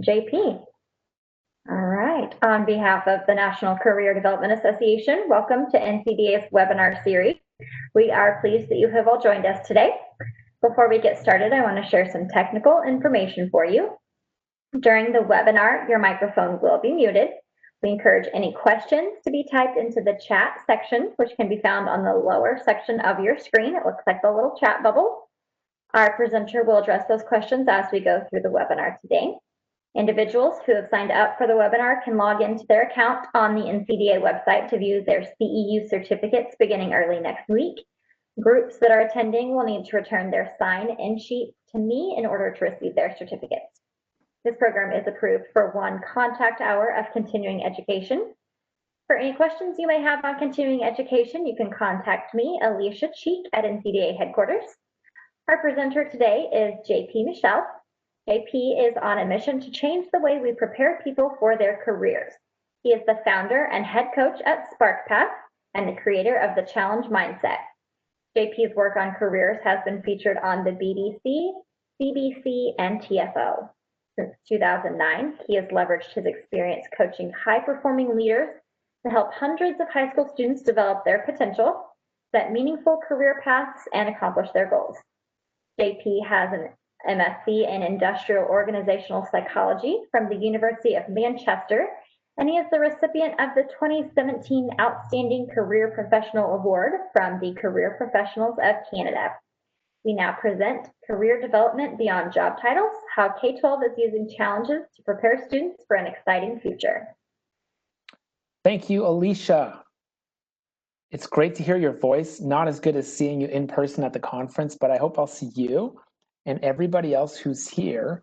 JP. All right. On behalf of the National Career Development Association, welcome to NCDA's webinar series. We are pleased that you have all joined us today. Before we get started, I want to share some technical information for you. During the webinar, your microphone will be muted. We encourage any questions to be typed into the chat section, which can be found on the lower section of your screen. It looks like the little chat bubble. Our presenter will address those questions as we go through the webinar today. Individuals who have signed up for the webinar can log into their account on the NCDA website to view their CEU certificates beginning early next week. Groups that are attending will need to return their sign-in sheet to me in order to receive their certificates. This program is approved for 1 contact hour of continuing education. For any questions you may have on continuing education, you can contact me, Alicia Cheek, at NCDA headquarters. Our presenter today is JP Michelle. JP is on a mission to change the way we prepare people for their careers. He is the founder and head coach at SparkPath and the creator of the Challenge Mindset. JP's work on careers has been featured on the BBC, CBC, and TFO. Since 2009, he has leveraged his experience coaching high-performing leaders to help hundreds of high school students develop their potential, set meaningful career paths, and accomplish their goals. JP has an MSc in Industrial Organizational Psychology from the University of Manchester, and he is the recipient of the 2017 Outstanding Career Professional Award from the Career Professionals of Canada. We now present Career Development Beyond Job Titles, how K-12 is using challenges to prepare students for an exciting future. Thank you, Alicia. It's great to hear your voice. Not as good as seeing you in person at the conference, but I hope I'll see you and everybody else who's here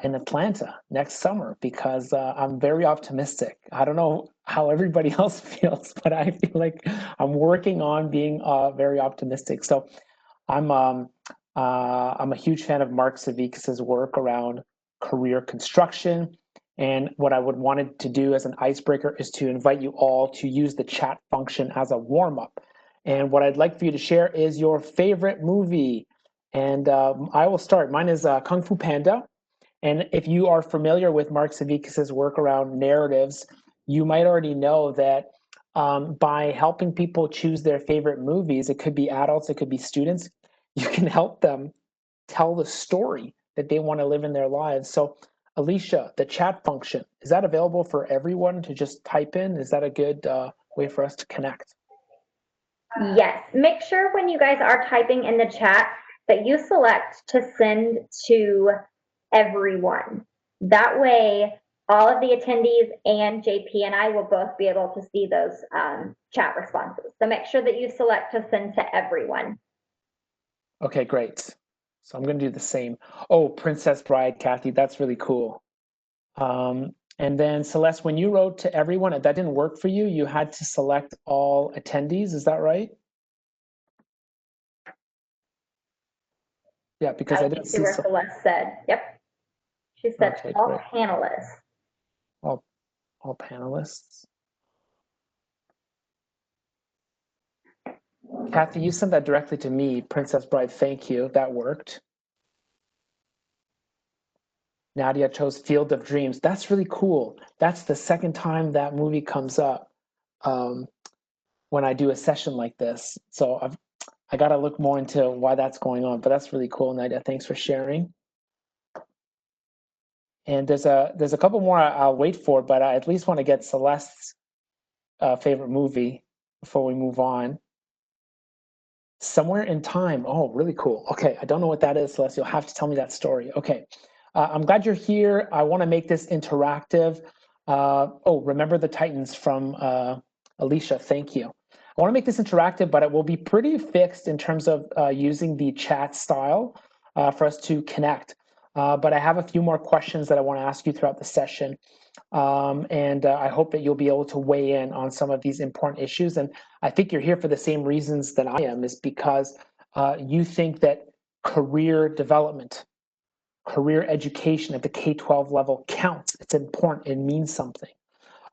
in Atlanta next summer, because I'm very optimistic. I don't know how everybody else feels, but I feel like I'm working on being very optimistic. So I'm a huge fan of Mark Savickas' work around career construction. And what I would wanted to do as an icebreaker is to invite you all to use the chat function as a warm-up. And what I'd like for you to share is your favorite movie. And I will start. Mine is Kung Fu Panda. And if you are familiar with Mark Savickas' work around narratives, you might already know that by helping people choose their favorite movies, it could be adults, it could be students, you can help them tell the story that they want to live in their lives. So Alicia, the chat function, is that available for everyone to just type in? Is that a good way for us to connect? Yes, make sure when you guys are typing in the chat that you select to send to everyone. That way, all of the attendees and JP and I will both be able to see those chat responses. So make sure that you select to send to everyone. Okay, great. So I'm going to do the same. Oh, Princess Bride, Kathy, that's really cool. And then Celeste, when you wrote to everyone, that didn't work for you. You had to select all attendees. Is that right? Yeah, because I didn't see where Celeste said. Yep. She said okay, all great. Panelists. All panelists. Kathy, you sent that directly to me. Princess Bride, thank you. That worked. Nadia chose Field of Dreams. That's really cool. That's the second time that movie comes up when I do a session like this. So I got to look more into why that's going on, but that's really cool, Nadia. Thanks for sharing. And there's a couple more I'll wait for, but I at least want to get Celeste's favorite movie before we move on. Somewhere in Time. Oh, really cool. Okay, I don't know what that is, Celeste. You'll have to tell me that story. Okay, I'm glad you're here. I want to make this interactive. Oh, Remember the Titans from Alicia. Thank you. I want to make this interactive, but it will be pretty fixed in terms of using the chat style for us to connect. But I have a few more questions that I want to ask you throughout the session. And I hope that you'll be able to weigh in on some of these important issues. And I think you're here for the same reasons that I am, is because you think that career development, career education at the K-12 level counts. It's important. It means something.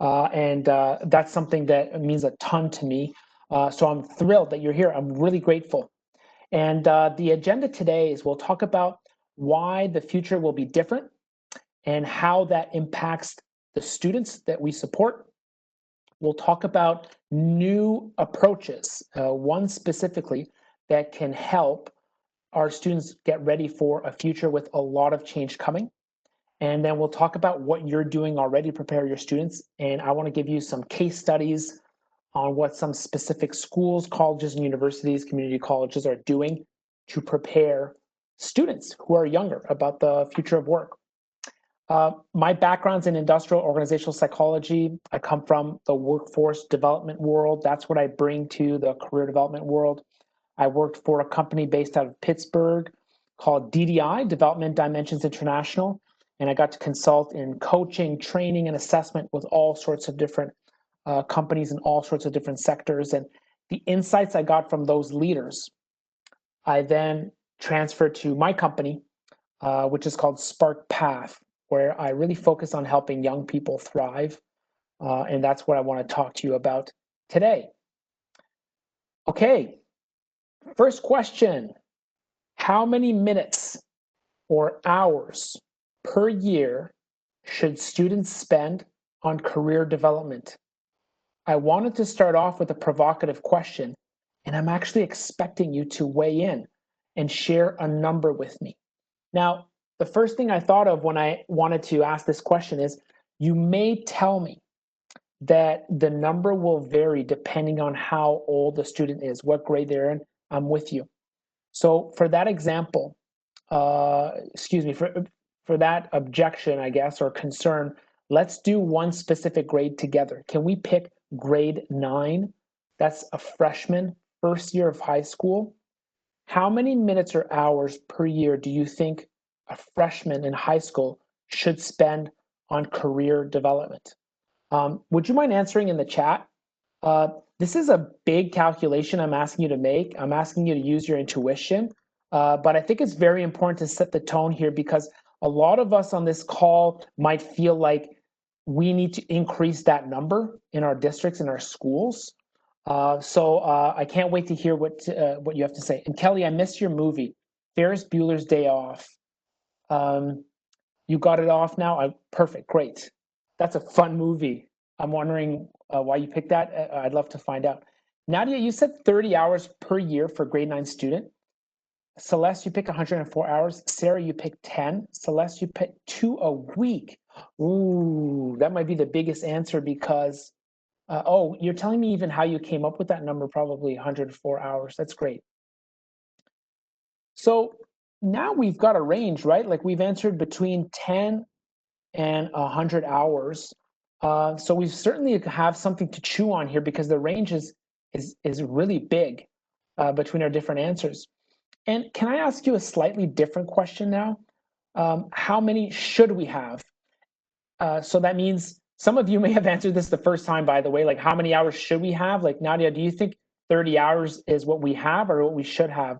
And that's something that means a ton to me. So I'm thrilled that you're here. I'm really grateful. And the agenda today is we'll talk about why the future will be different and how that impacts the students that we support. We'll talk about new approaches, one specifically that can help our students get ready for a future with a lot of change coming. And then we'll talk about what you're doing already to prepare your students. And I want to give you some case studies on what some specific schools, colleges, and universities, community colleges are doing to prepare students who are younger about the future of work. My background's in industrial organizational psychology. I come from the workforce development world. That's what I bring to the career development world. I worked for a company based out of Pittsburgh called DDI, Development Dimensions International, and I got to consult in coaching, training, and assessment with all sorts of different companies in all sorts of different sectors. And the insights I got from those leaders, I then transferred to my company, which is called Spark Path, where I really focus on helping young people thrive. And that's what I want to talk to you about today. Okay, first question. How many minutes or hours per year should students spend on career development? I wanted to start off with a provocative question, and I'm actually expecting you to weigh in and share a number with me. Now, the first thing I thought of when I wanted to ask this question is, you may tell me that the number will vary depending on how old the student is, what grade they're in. I'm with you. So for that example, for that objection, I guess, or concern, let's do one specific grade together. Can we pick grade 9? That's a freshman, first year of high school. How many minutes or hours per year do you think a freshman in high school should spend on career development? Would you mind answering in the chat? This is a big calculation I'm asking you to make. I'm asking you to use your intuition, but I think it's very important to set the tone here because a lot of us on this call might feel like we need to increase that number in our districts, in our schools. So I can't wait to hear what you have to say. And Kelly, I missed your movie, Ferris Bueller's Day Off. You got it off now? Perfect, great. That's a fun movie. I'm wondering why you picked that. I'd love to find out. Nadia, you said 30 hours per year for grade 9 student. Celeste, you pick 104 hours. Sarah, you pick 10. Celeste, you pick 2 a week. Ooh, that might be the biggest answer because, oh, you're telling me even how you came up with that number, probably 104 hours. That's great. So now we've got a range, right? Like we've answered between 10 and 100 hours. So we certainly have something to chew on here because the range is really big between our different answers. And can I ask you a slightly different question now? How many should we have? So that means some of you may have answered this the first time, by the way, like how many hours should we have? Like Nadia, do you think 30 hours is what we have or what we should have?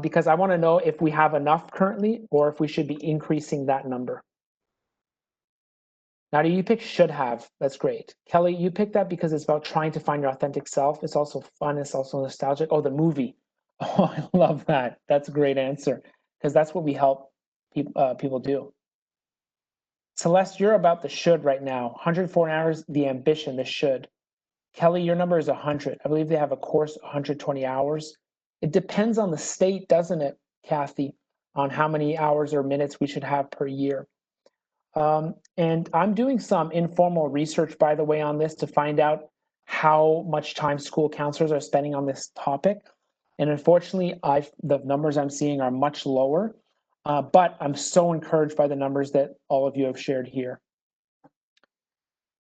Because I want to know if we have enough currently or if we should be increasing that number. Nadia, you pick should have. That's great. Kelly, you picked that because it's about trying to find your authentic self. It's also fun. It's also nostalgic. Oh, the movie. Oh, I love that. That's a great answer because that's what we help people do. Celeste, you're about the should right now. 104 hours, the ambition, the should. Kelly, your number is 100. I believe they have a course 120 hours. It depends on the state, doesn't it, Kathy, on how many hours or minutes we should have per year. And I'm doing some informal research, by the way, on this to find out how much time school counselors are spending on this topic. And unfortunately, the numbers I'm seeing are much lower, but I'm so encouraged by the numbers that all of you have shared here.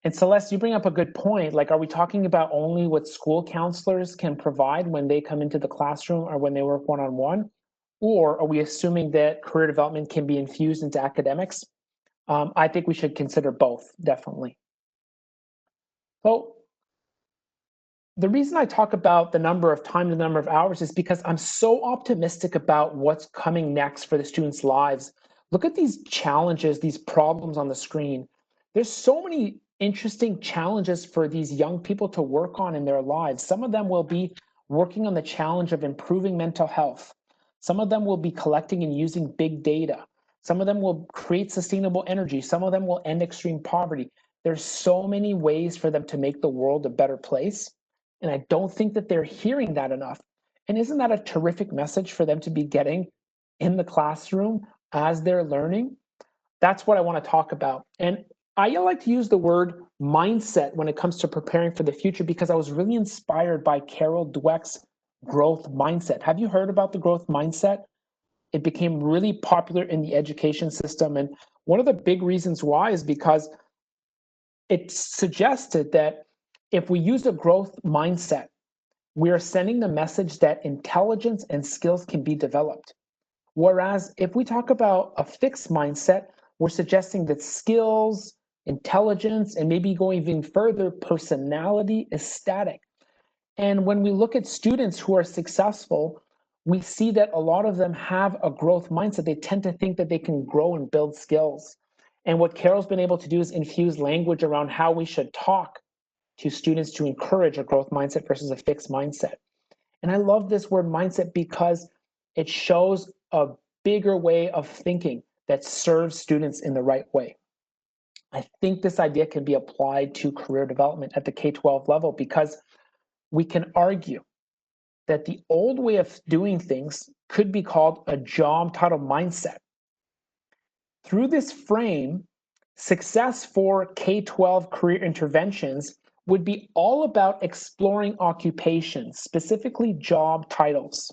And Celeste, you bring up a good point. Like, are we talking about only what school counselors can provide when they come into the classroom or when they work one-on-one? Or are we assuming that career development can be infused into academics? I think we should consider both, definitely. So the reason I talk about the number of time, the number of hours is because I'm so optimistic about what's coming next for the students' lives. Look at these challenges, these problems on the screen. There's so many interesting challenges for these young people to work on in their lives. Some of them will be working on the challenge of improving mental health. Some of them will be collecting and using big data. Some of them will create sustainable energy. Some of them will end extreme poverty. There's so many ways for them to make the world a better place. And I don't think that they're hearing that enough. And isn't that a terrific message for them to be getting in the classroom as they're learning? That's what I want to talk about. And I like to use the word mindset when it comes to preparing for the future because I was really inspired by Carol Dweck's growth mindset. Have you heard about the growth mindset? It became really popular in the education system. And one of the big reasons why is because it suggested that if we use a growth mindset, we are sending the message that intelligence and skills can be developed. Whereas if we talk about a fixed mindset, we're suggesting that skills, intelligence, and maybe going even further, personality is static. And when we look at students who are successful, we see that a lot of them have a growth mindset. They tend to think that they can grow and build skills. And what Carol's been able to do is infuse language around how we should talk to students to encourage a growth mindset versus a fixed mindset. And I love this word mindset because it shows a bigger way of thinking that serves students in the right way. I think this idea can be applied to career development at the K-12 level because we can argue that the old way of doing things could be called a job title mindset. Through this frame, success for K-12 career interventions would be all about exploring occupations, specifically job titles.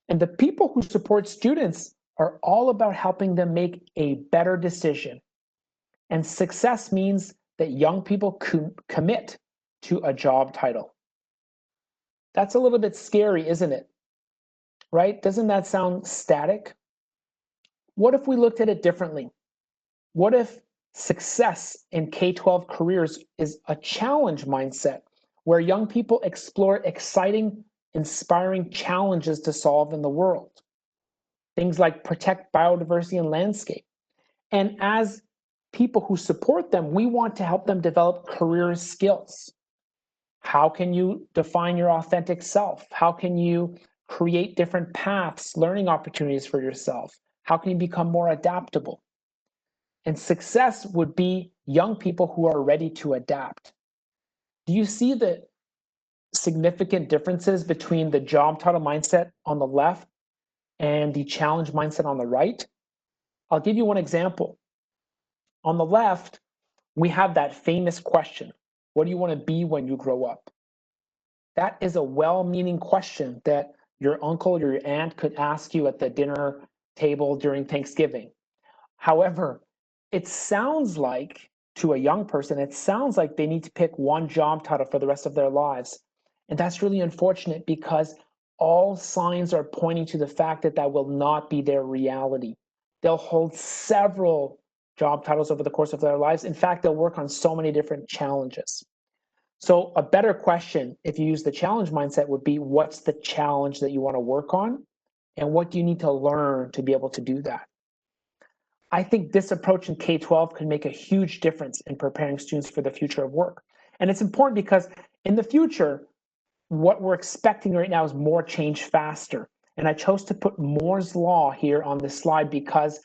And the people who support students are all about helping them make a better decision. And success means that young people commit to a job title. That's a little bit scary, isn't it? Right? Doesn't that sound static? What if we looked at it differently? What if success in K-12 careers is a challenge mindset where young people explore exciting, inspiring challenges to solve in the world? Things like protect biodiversity and landscape. And as people who support them, we want to help them develop career skills. How can you define your authentic self? How can you create different paths, learning opportunities for yourself? How can you become more adaptable? And success would be young people who are ready to adapt. Do you see the significant differences between the job title mindset on the left and the challenge mindset on the right? I'll give you one example. On the left, we have that famous question, what do you want to be when you grow up? That is a well-meaning question that your uncle or your aunt could ask you at the dinner table during Thanksgiving. However, it sounds like, to a young person, it sounds like they need to pick one job title for the rest of their lives. And that's really unfortunate because all signs are pointing to the fact that that will not be their reality. They'll hold several job titles over the course of their lives. In fact, they'll work on so many different challenges. So a better question, if you use the challenge mindset, would be what's the challenge that you want to work on? And what do you need to learn to be able to do that? I think this approach in K-12 can make a huge difference in preparing students for the future of work. And it's important because in the future, what we're expecting right now is more change faster. And I chose to put Moore's law here on this slide because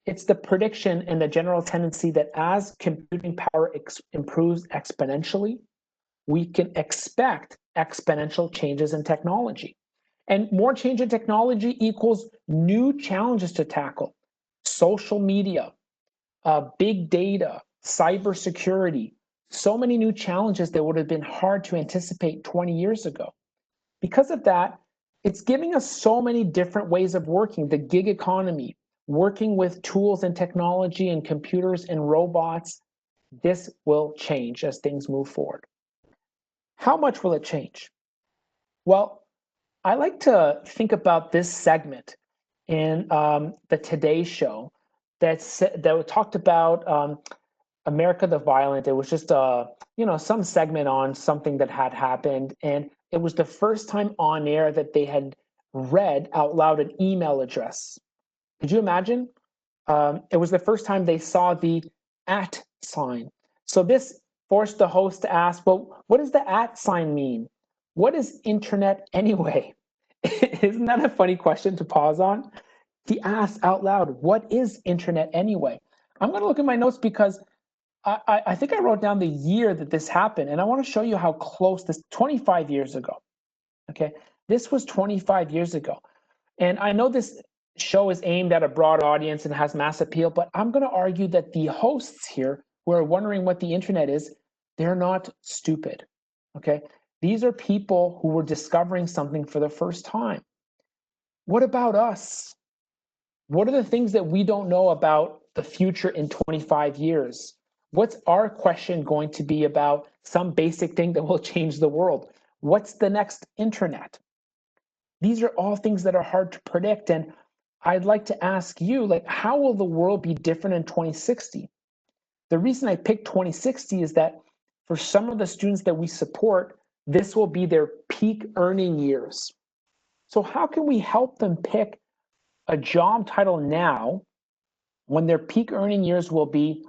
it's the prediction and the general tendency that as computing power improves exponentially, we can expect exponential changes in technology. And more change in technology equals new challenges to tackle. Social media, big data, cybersecurity, so many new challenges that would have been hard to anticipate 20 years ago. Because of that, it's giving us so many different ways of working, the gig economy, working with tools and technology and computers and robots. This will change as things move forward. How much will it change? Well, I like to think about this segment in the Today Show that talked about America the Violent. It was just some segment on something that had happened, and it was the first time on air that they had read out loud an email address. Could you imagine? It was the first time they saw the @ sign. So this forced the host to ask, well, what does the @ sign mean? What is internet anyway? Isn't that a funny question to pause on? he asks out loud, what is internet anyway? I'm going to look at my notes because I think I wrote down the year that this happened, and I want to show you how close this, 25 years ago, okay? This was 25 years ago. And I know this show is aimed at a broad audience and has mass appeal, but I'm going to argue that the hosts here who are wondering what the internet is, they're not stupid, okay? These are people who were discovering something for the first time. What about us? What are the things that we don't know about the future in 25 years? What's our question going to be about some basic thing that will change the world? What's the next internet? These are all things that are hard to predict. And I'd like to ask you, like, how will the world be different in 2060? The reason I picked 2060 is that for some of the students that we support, this will be their peak earning years. So how can we help them pick a job title now when their peak earning years will be,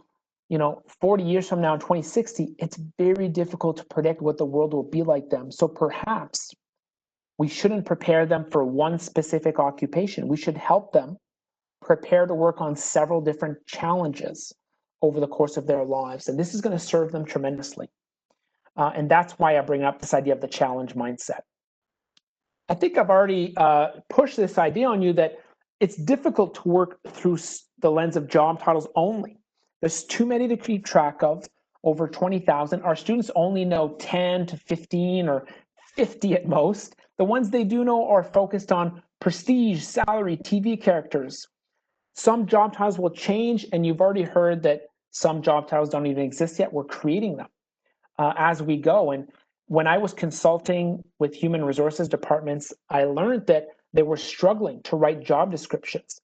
40 years from now in 2060? It's very difficult to predict what the world will be like then. So perhaps we shouldn't prepare them for one specific occupation. We should help them prepare to work on several different challenges over the course of their lives. And this is going to serve them tremendously. And that's why I bring up this idea of the challenge mindset. I think I've already pushed this idea on you that it's difficult to work through the lens of job titles only. There's too many to keep track of, over 20,000. Our students only know 10 to 15 or 50 at most. The ones they do know are focused on prestige, salary, TV characters. Some job titles will change, and you've already heard that some job titles don't even exist yet. We're creating them as we go. And when I was consulting with human resources departments, I learned that they were struggling to write job descriptions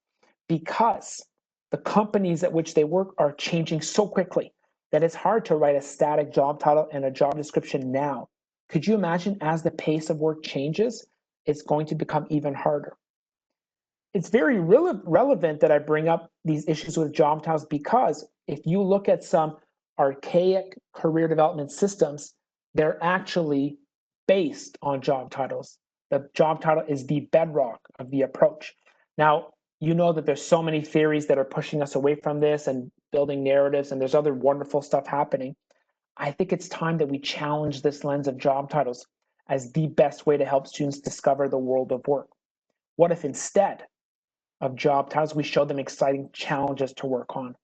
because the companies at which they work are changing so quickly that it's hard to write a static job title and a job description now. Could you imagine as the pace of work changes, it's going to become even harder? It's very relevant that I bring up these issues with job titles because if you look at some archaic career development systems, they're actually based on job titles. The job title is the bedrock of the approach. Now, you know that there's so many theories that are pushing us away from this and building narratives, and there's other wonderful stuff happening. I think it's time that we challenge this lens of job titles as the best way to help students discover the world of work. What if instead of job titles, we show them exciting challenges to work on?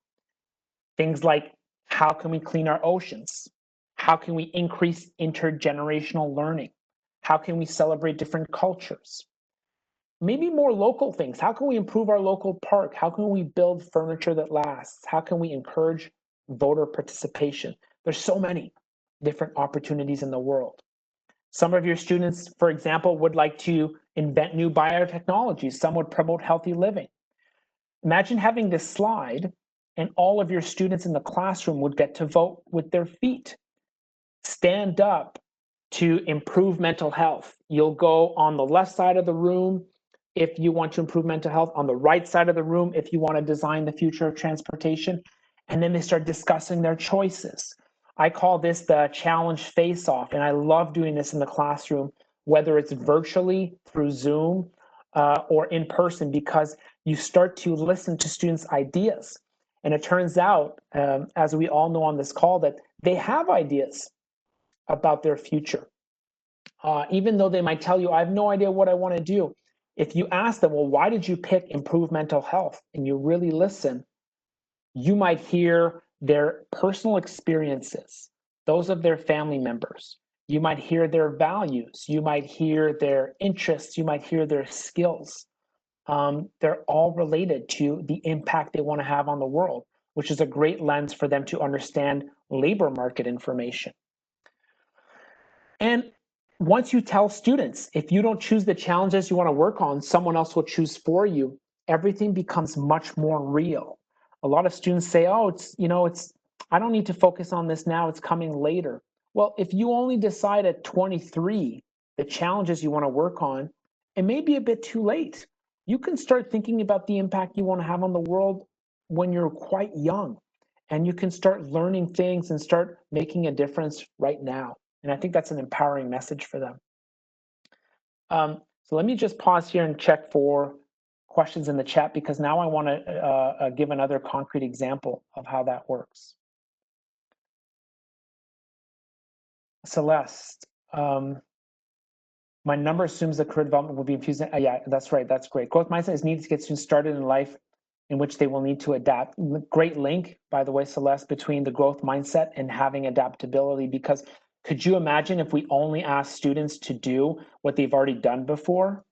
Things like, how can we clean our oceans? How can we increase intergenerational learning? How can we celebrate different cultures? Maybe more local things. How can we improve our local park? How can we build furniture that lasts? How can we encourage voter participation? There's so many different opportunities in the world. Some of your students, for example, would like to invent new biotechnologies. Some would promote healthy living. Imagine having this slide and all of your students in the classroom would get to vote with their feet. Stand up to improve mental health. You'll go on the left side of the room if you want to improve mental health, on the right side of the room if you want to design the future of transportation, and then they start discussing their choices. I call this the challenge face-off, and I love doing this in the classroom, whether it's virtually through Zoom or in person, because you start to listen to students' ideas. And it turns out, as we all know on this call, that they have ideas about their future. Even though they might tell you, I have no idea what I want to do. If you ask them, well, why did you pick improve mental health? And you really listen, you might hear their personal experiences, those of their family members. You might hear their values. You might hear their interests. You might hear their skills. They're all related to the impact they want to have on the world, which is a great lens for them to understand labor market information. And once you tell students, if you don't choose the challenges you want to work on, someone else will choose for you, everything becomes much more real. A lot of students say, oh, I don't need to focus on this now, it's coming later. Well, if you only decide at 23 the challenges you want to work on, it may be a bit too late. You can start thinking about the impact you want to have on the world when you're quite young, and you can start learning things and start making a difference right now. And I think that's an empowering message for them. So let me just pause here and check for questions in the chat, because now I want to give another concrete example of how that works. Celeste, my number assumes that career development will be infused. Yeah, that's right. That's great. Growth mindset is needed to get students started in life in which they will need to adapt. Great link, by the way, Celeste, between the growth mindset and having adaptability, because could you imagine if we only asked students to do what they've already done before?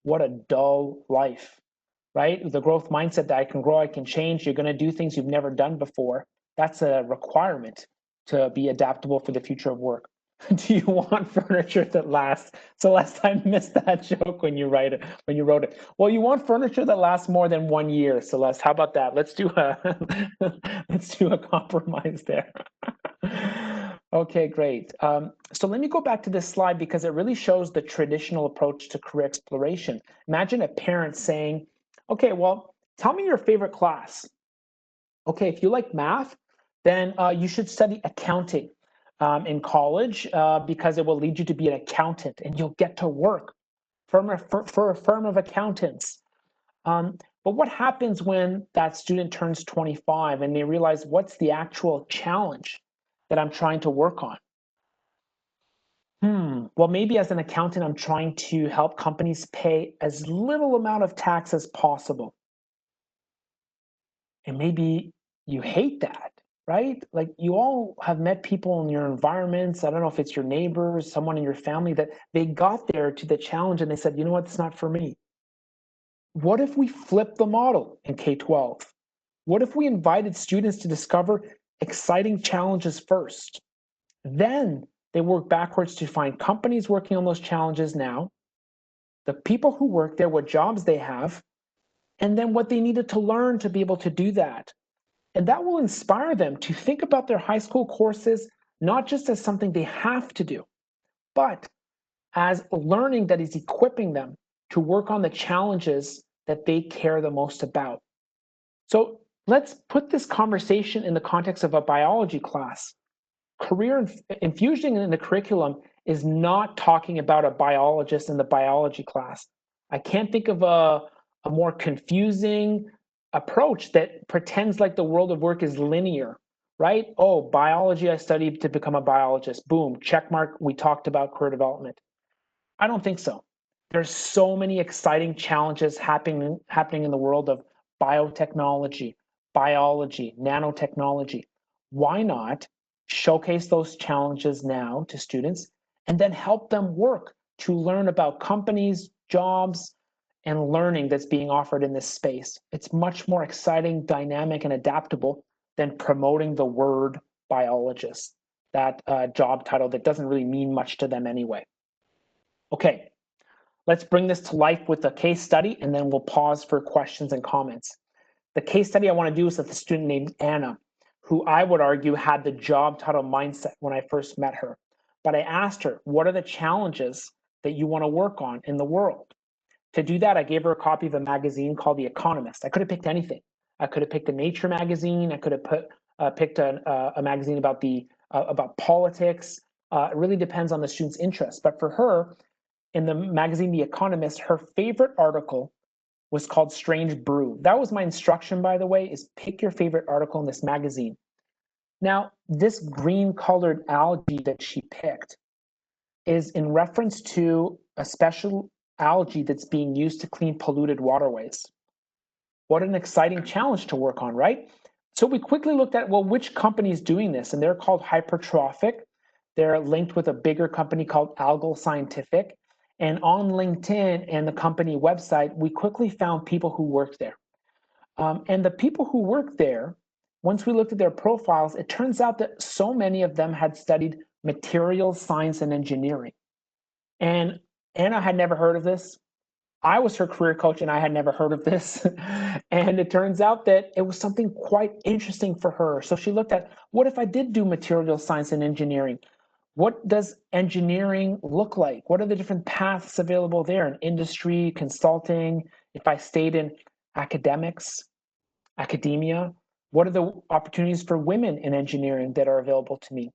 What a dull life, right? The growth mindset that I can grow, I can change, you're going to do things you've never done before. That's a requirement to be adaptable for the future of work. Do you want furniture that lasts? Celeste, I missed that joke when you wrote it. Well, you want furniture that lasts more than 1 year, Celeste. How about that? Let's do a compromise there. Okay, great. So let me go back to this slide because it really shows the traditional approach to career exploration. Imagine a parent saying, okay, well, tell me your favorite class. Okay, if you like math, then you should study accounting in college because it will lead you to be an accountant and you'll get to work for a firm of accountants. But what happens when that student turns 25 and they realize, what's the actual challenge that I'm trying to work on? Well, maybe as an accountant, I'm trying to help companies pay as little amount of tax as possible. And maybe you hate that, right? Like, you all have met people in your environments. I don't know if it's your neighbors, someone in your family, that they got there to the challenge and they said, you know what, it's not for me. What if we flip the model in K-12? What if we invited students to discover exciting challenges first? Then they work backwards to find companies working on those challenges now, the people who work there, what jobs they have, and then what they needed to learn to be able to do that. And that will inspire them to think about their high school courses, not just as something they have to do, but as learning that is equipping them to work on the challenges that they care the most about. So let's put this conversation in the context of a biology class. Career infusion in the curriculum is not talking about a biologist in the biology class. I can't think of a more confusing approach that pretends like the world of work is linear, right? Oh, biology, I studied to become a biologist. Boom, check mark, we talked about career development. I don't think so. There's so many exciting challenges happening in the world of biotechnology, biology, nanotechnology. Why not showcase those challenges now to students and then help them work to learn about companies, jobs, and learning that's being offered in this space? It's much more exciting, dynamic, and adaptable than promoting the word biologist, that job title that doesn't really mean much to them anyway. Okay, let's bring this to life with a case study, and then we'll pause for questions and comments. The case study I want to do is with a student named Anna, who I would argue had the job title mindset when I first met her. But I asked her, what are the challenges that you want to work on in the world? To do that, I gave her a copy of a magazine called The Economist. I could have picked anything. I could have picked a Nature magazine. I could have picked a magazine about politics. It really depends on the student's interest. But for her, in the magazine The Economist, her favorite article was called Strange Brew. That was my instruction, by the way, is pick your favorite article in this magazine. Now, this green colored algae that she picked is in reference to a special algae that's being used to clean polluted waterways. What an exciting challenge to work on, right? So we quickly looked at, well, which company is doing this? And they're called Hypertrophic. They're linked with a bigger company called Algal Scientific. And on LinkedIn and the company website, we quickly found people who worked there. And the people who worked there, once we looked at their profiles, it turns out that so many of them had studied materials science and engineering. And Anna had never heard of this. I was her career coach and I had never heard of this. And it turns out that it was something quite interesting for her. So she looked at, what if I did do materials science and engineering? What does engineering look like? What are the different paths available there in industry, consulting? If I stayed in academics, academia, what are the opportunities for women in engineering that are available to me?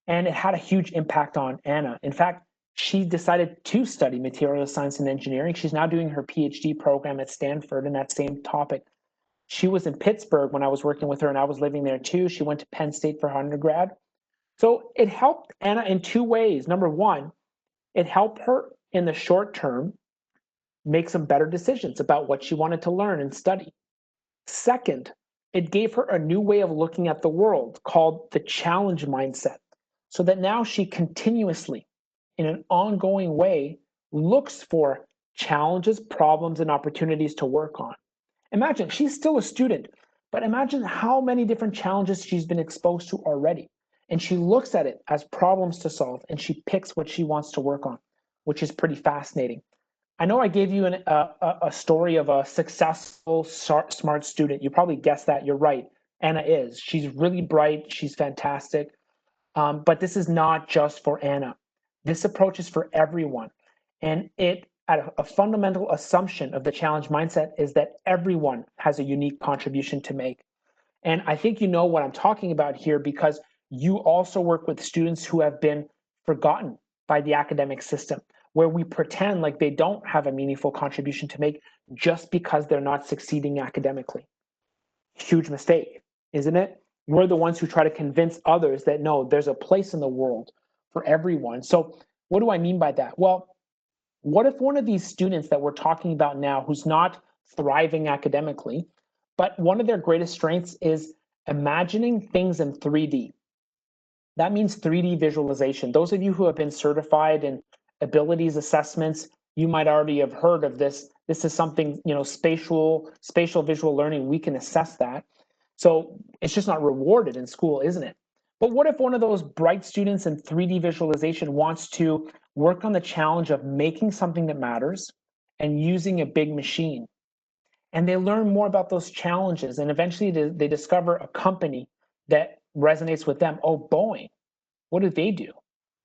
And it had a huge impact on Anna. In fact, she decided to study material science and engineering. She's now doing her PhD program at Stanford in that same topic. She was in Pittsburgh when I was working with her, and I was living there too. She went to Penn State for her undergrad. So it helped Anna in two ways. Number one, it helped her in the short term make some better decisions about what she wanted to learn and study. Second, it gave her a new way of looking at the world called the challenge mindset, so that now she continuously, in an ongoing way, looks for challenges, problems, and opportunities to work on. Imagine, she's still a student, but imagine how many different challenges she's been exposed to already. And she looks at it as problems to solve, and she picks what she wants to work on, which is pretty fascinating. I know I gave you a story of a successful, smart student. You probably guessed that. You're right. Anna is. She's really bright. She's fantastic. But this is not just for Anna. This approach is for everyone. And a fundamental assumption of the challenge mindset is that everyone has a unique contribution to make. And I think you know what I'm talking about here because you also work with students who have been forgotten by the academic system, where we pretend like they don't have a meaningful contribution to make just because they're not succeeding academically. Huge mistake, isn't it? We're the ones who try to convince others that no, there's a place in the world for everyone. So what do I mean by that? Well, what if one of these students that we're talking about now who's not thriving academically, but one of their greatest strengths is imagining things in 3D? That means 3D visualization. Those of you who have been certified in abilities assessments, you might already have heard of this. This is something, spatial visual learning. We can assess that. So it's just not rewarded in school, isn't it? But what if one of those bright students in 3D visualization wants to work on the challenge of making something that matters and using a big machine? And they learn more about those challenges. And eventually they discover a company that resonates with them. Oh, Boeing, what do they do?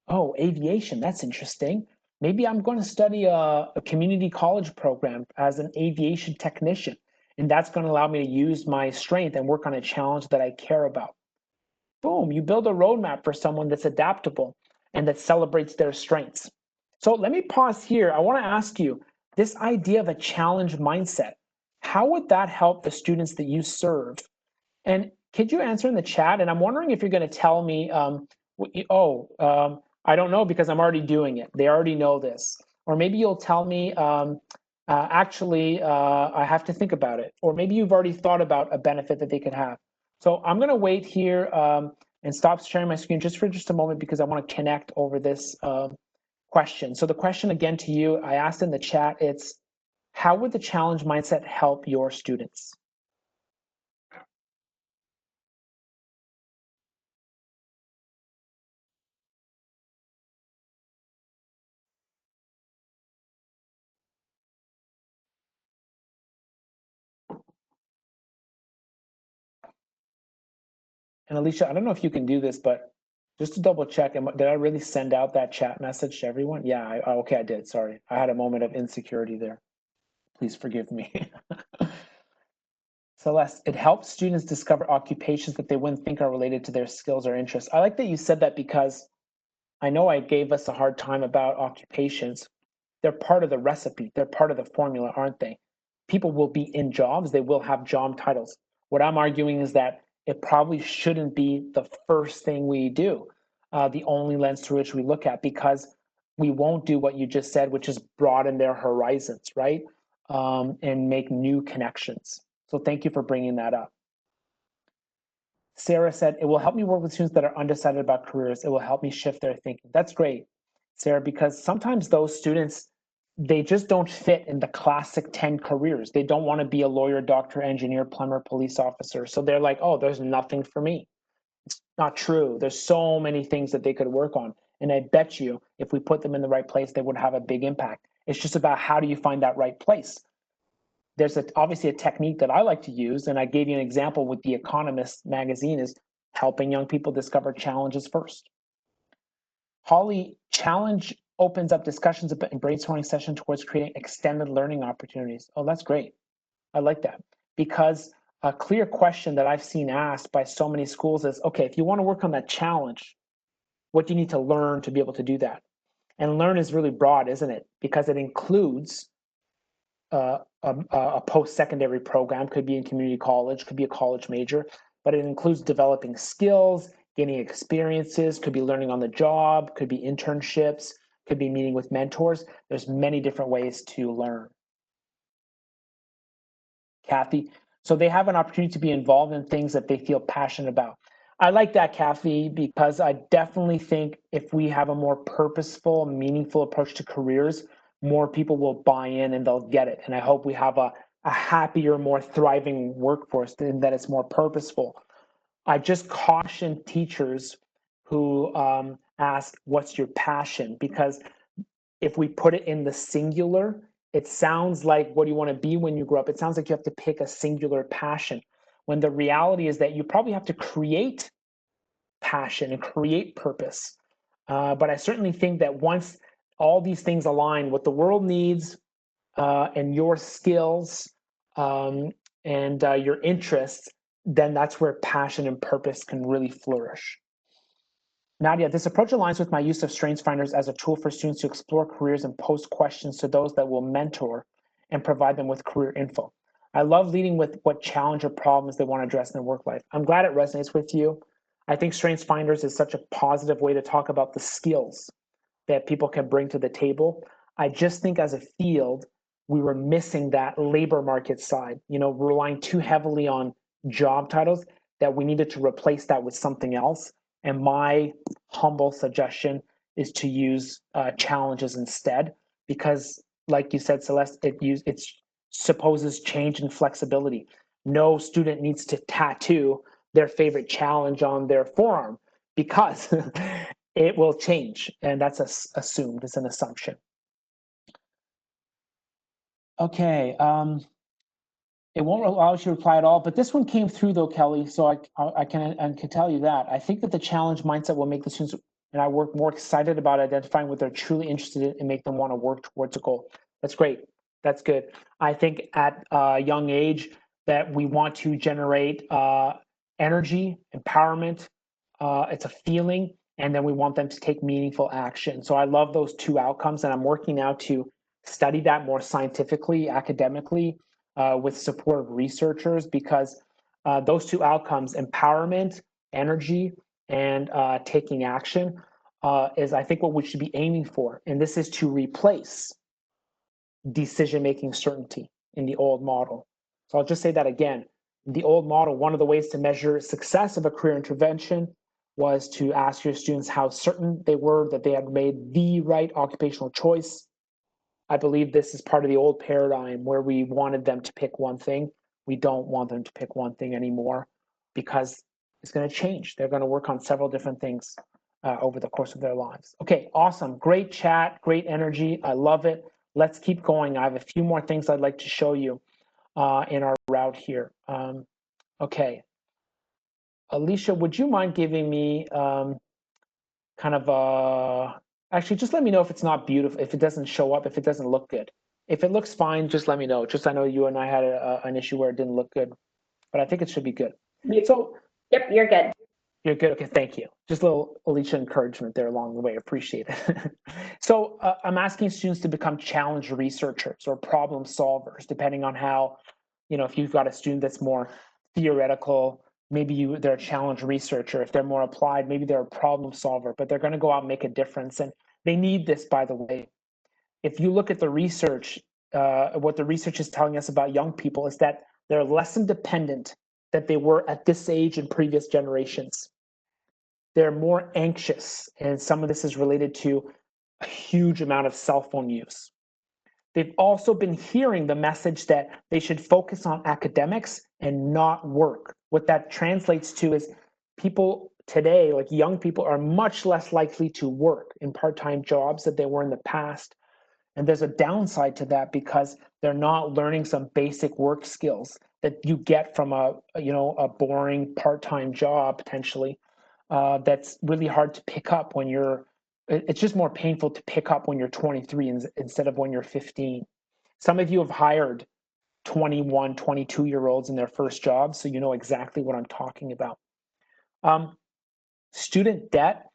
Oh, aviation, that's interesting. Maybe I'm going to study a community college program as an aviation technician. And that's going to allow me to use my strength and work on a challenge that I care about. Boom, you build a roadmap for someone that's adaptable and that celebrates their strengths. So let me pause here. I want to ask you this idea of a challenge mindset. How would that help the students that you serve? And could you answer in the chat? And I'm wondering if you're going to tell me, I don't know because I'm already doing it. They already know this. Or maybe you'll tell me, I have to think about it. Or maybe you've already thought about a benefit that they could have. So I'm going to wait here and stop sharing my screen just for a moment because I want to connect over this question. So the question again to you, I asked in the chat, it's how would the challenge mindset help your students? And Alicia, I don't know if you can do this, but just to double check, did I really send out that chat message to everyone? Yeah, okay, I did. Sorry. I had a moment of insecurity there. Please forgive me. Celeste, it helps students discover occupations that they wouldn't think are related to their skills or interests. I like that you said that because I know I gave us a hard time about occupations. They're part of the recipe. They're part of the formula, aren't they? People will be in jobs. They will have job titles. What I'm arguing is that it probably shouldn't be the first thing we do, the only lens through which we look at, because we won't do what you just said, which is broaden their horizons, right? And make new connections. So thank you for bringing that up. Sarah said, it will help me work with students that are undecided about careers. It will help me shift their thinking. That's great, Sarah, because sometimes those students, they just don't fit in the classic 10 careers. They don't want to be a lawyer, doctor, engineer, plumber, police officer. So they're like, oh, there's nothing for me. It's not true. There's so many things that they could work on. And I bet you if we put them in the right place, they would have a big impact. It's just about how do you find that right place? There's obviously a technique that I like to use, and I gave you an example with The Economist magazine, is helping young people discover challenges first. Holly, challenge opens up discussions and brainstorming session towards creating extended learning opportunities. Oh, that's great. I like that, because a clear question that I've seen asked by so many schools is, okay, if you want to work on that challenge, what do you need to learn to be able to do that? And learn is really broad, isn't it? Because it includes a post-secondary program, could be in community college, could be a college major, but it includes developing skills, gaining experiences, could be learning on the job, could be internships, could be meeting with mentors. There's many different ways to learn. Kathy, so they have an opportunity to be involved in things that they feel passionate about. I like that, Kathy, because I definitely think if we have a more purposeful, meaningful approach to careers, more people will buy in and they'll get it. And I hope we have a happier, more thriving workforce and that it's more purposeful. I just caution teachers who ask, what's your passion? Because if we put it in the singular, it sounds like what do you want to be when you grow up? It sounds like you have to pick a singular passion, when the reality is that you probably have to create passion and create purpose. But I certainly think that once all these things align, what the world needs and your skills and your interests, then that's where passion and purpose can really flourish. Nadia, this approach aligns with my use of StrengthsFinders as a tool for students to explore careers and post questions to those that will mentor and provide them with career info. I love leading with what challenge or problems they want to address in their work life. I'm glad it resonates with you. I think StrengthsFinders is such a positive way to talk about the skills that people can bring to the table. I just think as a field, we were missing that labor market side, relying too heavily on job titles, that we needed to replace that with something else. And my humble suggestion is to use challenges instead, because like you said, Celeste, it supposes change and flexibility. No student needs to tattoo their favorite challenge on their forearm because it will change, and that's assumed, it's an assumption. Okay, it won't allow you to reply at all, but this one came through though, Kelly, so I can tell you that. I think that the challenge mindset will make the students and I work more excited about identifying what they're truly interested in and make them want to work towards a goal. That's great, that's good. I think at a young age that we want to generate energy, empowerment, it's a feeling, and then we want them to take meaningful action. So I love those two outcomes, and I'm working now to study that more scientifically, academically, with support of researchers, because those two outcomes, empowerment, energy, and taking action, is I think what we should be aiming for. And this is to replace decision-making certainty in the old model. So I'll just say that again. In the old model, one of the ways to measure success of a career intervention was to ask your students how certain they were that they had made the right occupational choice. I believe this is part of the old paradigm where we wanted them to pick one thing. We don't want them to pick one thing anymore because it's going to change. They're going to work on several different things over the course of their lives. Okay, awesome. Great chat, great energy. I love it. Let's keep going. I have a few more things I'd like to show you in our route here. Okay. Alicia, would you mind giving me kind of actually, just let me know if it's not beautiful, if it doesn't show up, if it doesn't look good. If it looks fine, just let me know. Just I know you and I had an issue where it didn't look good, but I think it should be good. So, yep, you're good. You're good. Okay, thank you. Just a little Alicia encouragement there along the way. Appreciate it. So I'm asking students to become challenge researchers or problem solvers, depending on how, if you've got a student that's more theoretical, maybe they're a challenge researcher. If they're more applied, maybe they're a problem solver, but they're going to go out and make a difference. And they need this, by the way. If you look at the research, what the research is telling us about young people is that they're less independent than they were at this age in previous generations. They're more anxious, and some of this is related to a huge amount of cell phone use. They've also been hearing the message that they should focus on academics and not work. What that translates to is people today, like young people, are much less likely to work in part-time jobs than they were in the past. And there's a downside to that because they're not learning some basic work skills that you get from a boring part-time job potentially. That's really hard to pick up when it's just more painful to pick up when you're 23 instead of when you're 15. Some of you have hired 21, 22-year-olds in their first job, so you know exactly what I'm talking about. Student debt.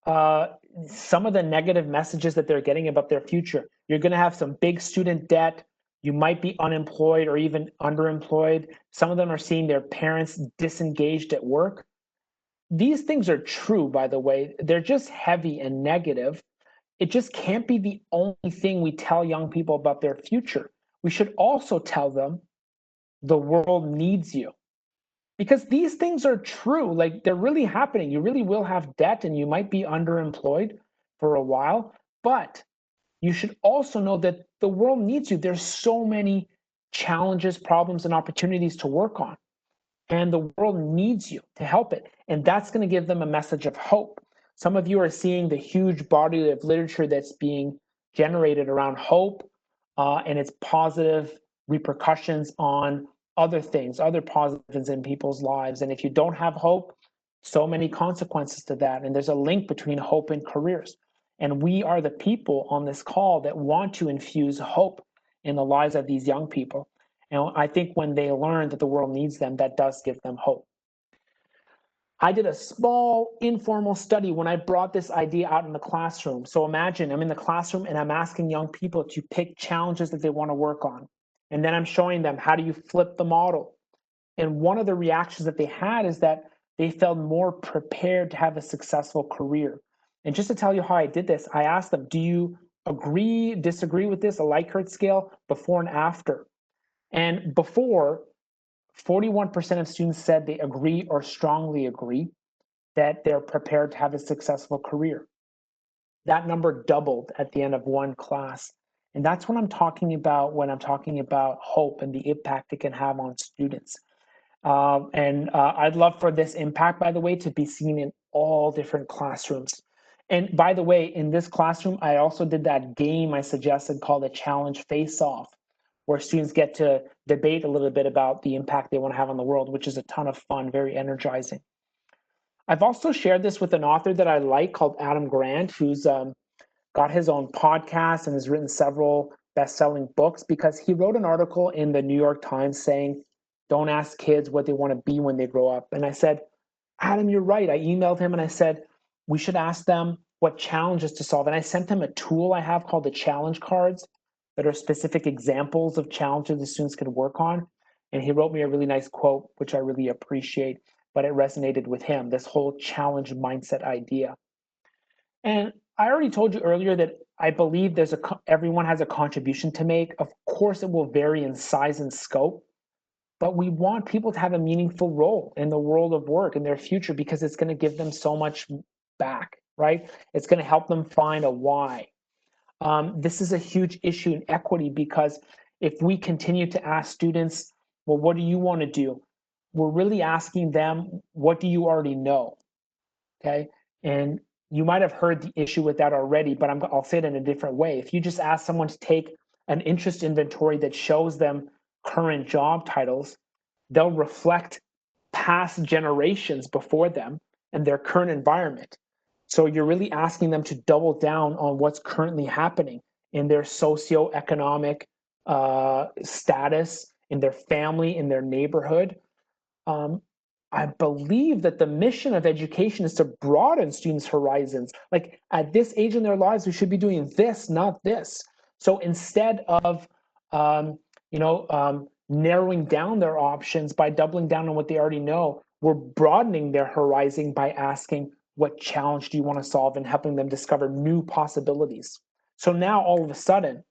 some of the negative messages that they're getting about their future. You're going to have some big student debt. You might be unemployed or even underemployed. Some of them are seeing their parents disengaged at work. These things are true, by the way. They're just heavy and negative. It just can't be the only thing we tell young people about their future. We should also tell them the world needs you. Because these things are true, like they're really happening. You really will have debt and you might be underemployed for a while, but you should also know that the world needs you. There's so many challenges, problems, and opportunities to work on, and the world needs you to help it. And that's going to give them a message of hope. Some of you are seeing the huge body of literature that's being generated around hope and its positive repercussions on other things, other positives in people's lives. And if you don't have hope, so many consequences to that. And there's a link between hope and careers. And we are the people on this call that want to infuse hope in the lives of these young people. And I think when they learn that the world needs them, that does give them hope. I did a small informal study when I brought this idea out in the classroom. So imagine I'm in the classroom and I'm asking young people to pick challenges that they want to work on. And then I'm showing them, how do you flip the model? And one of the reactions that they had is that they felt more prepared to have a successful career. And just to tell you how I did this, I asked them, do you agree, disagree with this, a Likert scale, before and after? And before, 41% of students said they agree or strongly agree that they're prepared to have a successful career. That number doubled at the end of one class. And that's what I'm talking about when I'm talking about hope and the impact it can have on students. I'd love for this impact, by the way, to be seen in all different classrooms. And by the way, in this classroom, I also did that game I suggested called a challenge face-off, where students get to debate a little bit about the impact they want to have on the world, which is a ton of fun, very energizing. I've also shared this with an author that I like called Adam Grant, who's got his own podcast and has written several best-selling books, because he wrote an article in the New York Times saying, don't ask kids what they want to be when they grow up. And I said, Adam, you're right. I emailed him and I said, we should ask them what challenges to solve. And I sent him a tool I have called the challenge cards that are specific examples of challenges the students could work on. And he wrote me a really nice quote, which I really appreciate, but it resonated with him, this whole challenge mindset idea. And I already told you earlier that I believe everyone has a contribution to make. Of course, it will vary in size and scope, but we want people to have a meaningful role in the world of work in their future, because it's going to give them so much back, right? It's going to help them find a why. This is a huge issue in equity, because if we continue to ask students, well, what do you want to do? We're really asking them, what do you already know? Okay. And you might have heard the issue with that already, but I'll say it in a different way. If you just ask someone to take an interest inventory that shows them current job titles, they'll reflect past generations before them and their current environment. So you're really asking them to double down on what's currently happening in their socioeconomic status, in their family, in their neighborhood. I believe that the mission of education is to broaden students' horizons. Like at this age in their lives, we should be doing this, not this. So instead of, narrowing down their options by doubling down on what they already know, we're broadening their horizon by asking, what challenge do you want to solve, and helping them discover new possibilities. So now all of a sudden,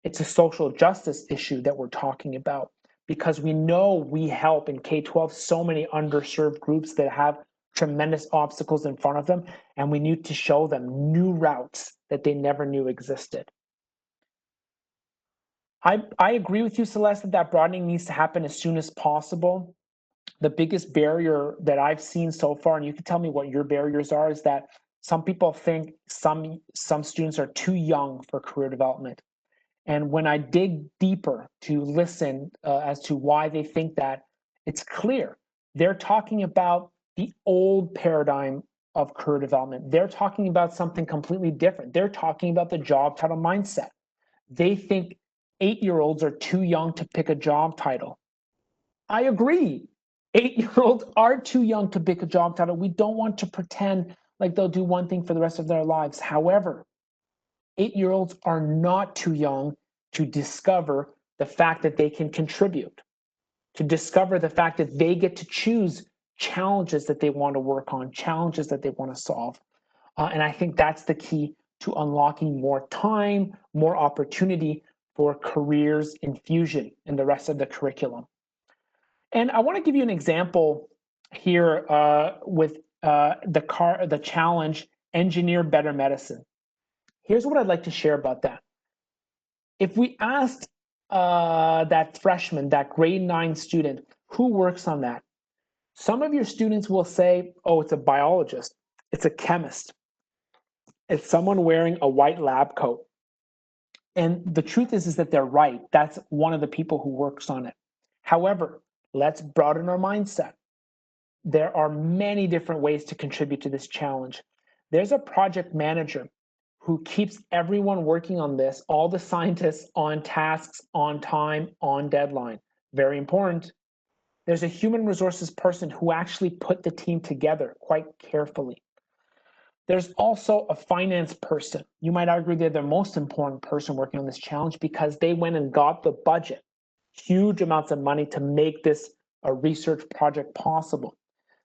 it's a social justice issue that we're talking about, because we know we help in K-12 so many underserved groups that have tremendous obstacles in front of them, and we need to show them new routes that they never knew existed. I agree with you, Celeste, that broadening needs to happen as soon as possible. The biggest barrier that I've seen so far, and you can tell me what your barriers are, is that some people think some students are too young for career development. And when I dig deeper to listen as to why they think that, it's clear. They're talking about the old paradigm of career development. They're talking about something completely different. They're talking about the job title mindset. They think 8-year-olds are too young to pick a job title. I agree. 8-year-olds are too young to pick a job title. We don't want to pretend like they'll do one thing for the rest of their lives. However, 8-year-olds are not too young to discover the fact that they can contribute, to discover the fact that they get to choose challenges that they want to work on, challenges that they want to solve. And I think that's the key to unlocking more time, more opportunity for careers in Fusion and the rest of the curriculum. And I want to give you an example here with the challenge, Engineer Better Medicine. Here's what I'd like to share about that. If we asked that freshman, that grade 9 student, who works on that? Some of your students will say, oh, it's a biologist, it's a chemist, it's someone wearing a white lab coat. And the truth is that they're right. That's one of the people who works on it. However, let's broaden our mindset. There are many different ways to contribute to this challenge. There's a project manager who keeps everyone working on this, all the scientists on tasks, on time, on deadline. Very important. There's a human resources person who actually put the team together quite carefully. There's also a finance person. You might argue they're the most important person working on this challenge because they went and got the budget, huge amounts of money to make this a research project possible.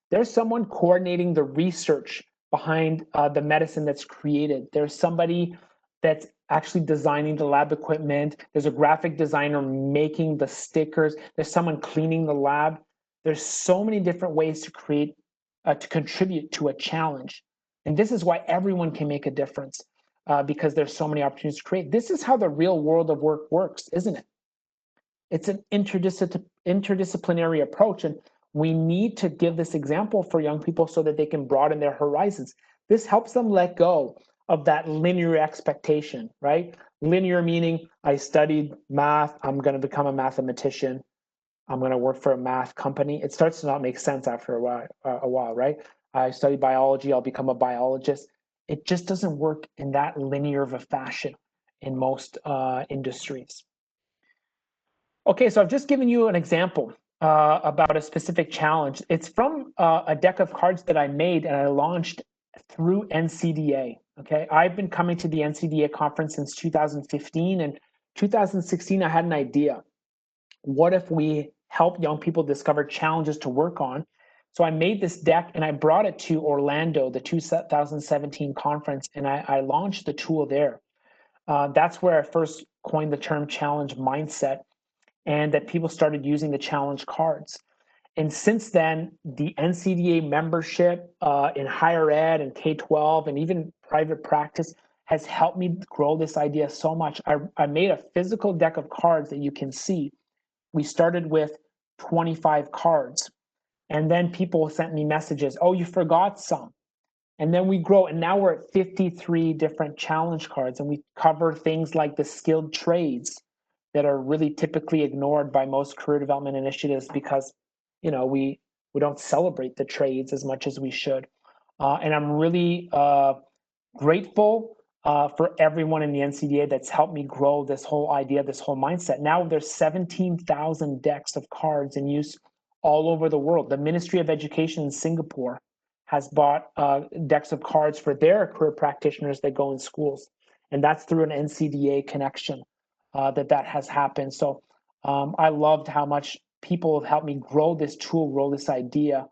There's someone coordinating the research behind the medicine that's created. There's somebody that's actually designing the lab equipment. There's a graphic designer making the stickers. There's someone cleaning the lab. There's so many different ways to create, to contribute to a challenge. And this is why everyone can make a difference because there's so many opportunities to create. This is how the real world of work works, isn't it? It's an interdisciplinary approach. And we need to give this example for young people so that they can broaden their horizons. This helps them let go of that linear expectation, right? Linear meaning I studied math, I'm going to become a mathematician, I'm going to work for a math company. It starts to not make sense after a while, right? I studied biology, I'll become a biologist. It just doesn't work in that linear of a fashion in most industries. Okay, so I've just given you an example about a specific challenge. It's from a deck of cards that I made and I launched through NCDA. Okay, I've been coming to the NCDA conference since 2015, and 2016 I had an idea. What if we help young people discover challenges to work on? So I made this deck and I brought it to Orlando, the 2017 conference, and I launched the tool there. That's where I first coined the term challenge mindset, and that people started using the challenge cards. And since then, the NCDA membership in higher ed and K-12 and even private practice has helped me grow this idea so much. I made a physical deck of cards that you can see. We started with 25 cards, and then people sent me messages, oh, you forgot some. And then we grow, and now we're at 53 different challenge cards, and we cover things like the skilled trades that are really typically ignored by most career development initiatives because, you know, we don't celebrate the trades as much as we should. And I'm really grateful for everyone in the NCDA that's helped me grow this whole idea, this whole mindset. Now there's 17,000 decks of cards in use all over the world. The Ministry of Education in Singapore has bought decks of cards for their career practitioners that go in schools. And that's through an NCDA connection that has happened. So I loved how much people have helped me grow this tool, grow this idea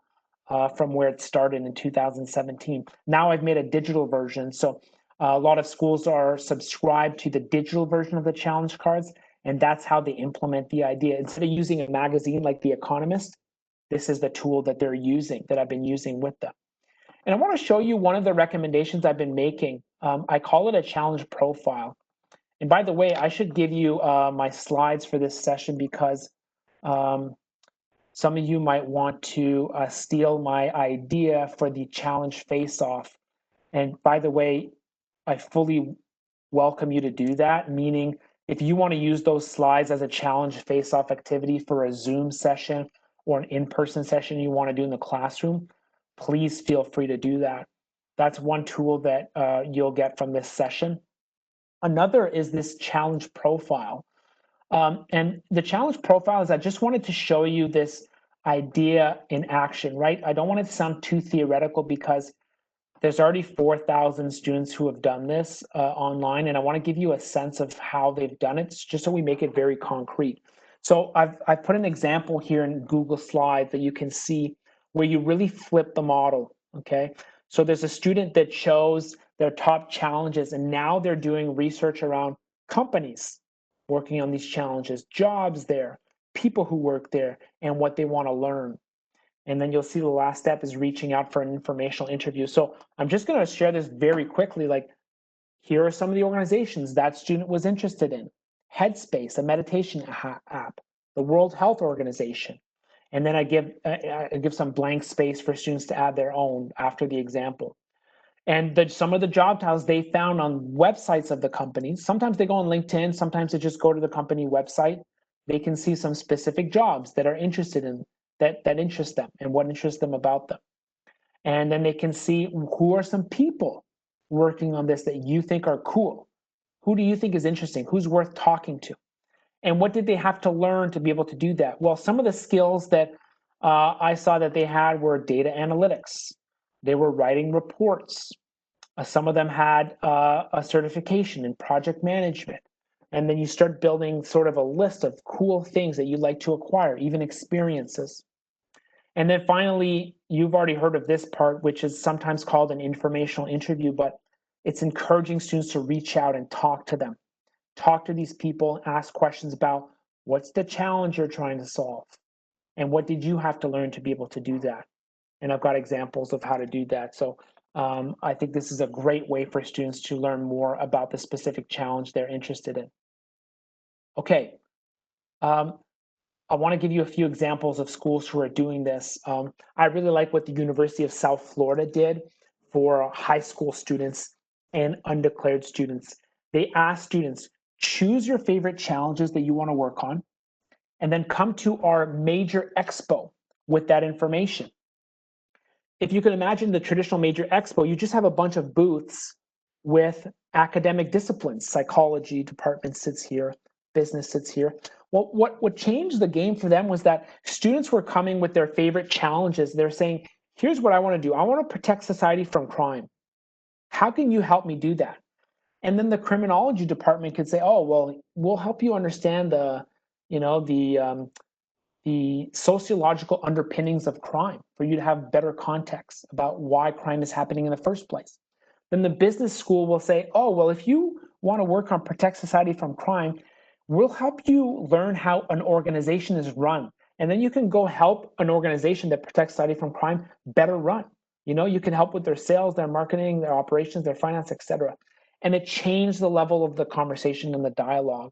from where it started in 2017. Now I've made a digital version. So a lot of schools are subscribed to the digital version of the challenge cards, and that's how they implement the idea. Instead of using a magazine like The Economist, this is the tool that they're using, that I've been using with them. And I want to show you one of the recommendations I've been making. I call it a challenge profile. And by the way, I should give you my slides for this session because some of you might want to steal my idea for the challenge face-off. And by the way, I fully welcome you to do that, meaning if you want to use those slides as a challenge face-off activity for a Zoom session or an in-person session you want to do in the classroom, please feel free to do that. That's one tool that you'll get from this session. Another is this challenge profile. And the challenge profile is I just wanted to show you this idea in action, right? I don't want it to sound too theoretical because There's already 4,000 students who have done this online, and I want to give you a sense of how they've done it, just so we make it very concrete. So I've put an example here in Google Slides that you can see where you really flip the model, okay? So there's a student that shows their top challenges, and now they're doing research around companies working on these challenges, jobs there, people who work there, and what they want to learn. And then you'll see the last step is reaching out for an informational interview. So I'm just going to share this very quickly. Like, here are some of the organizations that student was interested in. Headspace, a meditation app, the World Health Organization. And then I give some blank space for students to add their own after the example. And some of the job titles they found on websites of the companies. Sometimes they go on LinkedIn, sometimes they just go to the company website. They can see some specific jobs that are interested in that interest them and what interests them about them. And then they can see who are some people working on this that you think are cool. Who do you think is interesting? Who's worth talking to? And what did they have to learn to be able to do that? Well, some of the skills that I saw that they had were data analytics. They were writing reports. Some of them had a certification in project management. And then you start building sort of a list of cool things that you'd like to acquire, even experiences. And then finally, you've already heard of this part, which is sometimes called an informational interview, but it's encouraging students to reach out and talk to them. Talk to these people, ask questions about what's the challenge you're trying to solve, and what did you have to learn to be able to do that. And I've got examples of how to do that. So I think this is a great way for students to learn more about the specific challenge they're interested in. Okay, I want to give you a few examples of schools who are doing this. I really like what the University of South Florida did for high school students and undeclared students. They asked students, choose your favorite challenges that you want to work on, and then come to our major expo with that information. If you can imagine the traditional major expo, you just have a bunch of booths with academic disciplines. Psychology department sits here, business sits here. Well, what changed the game for them was that students were coming with their favorite challenges. They're saying, here's what I want to do. I want to protect society from crime. How can you help me do that? And then the criminology department could say, oh, well, we'll help you understand the sociological underpinnings of crime for you to have better context about why crime is happening in the first place. Then the business school will say, oh, well, if you want to work on protect society from crime, we'll help you learn how an organization is run. And then you can go help an organization that protects society from crime better run. You can help with their sales, their marketing, their operations, their finance, et cetera. And it changed the level of the conversation and the dialogue.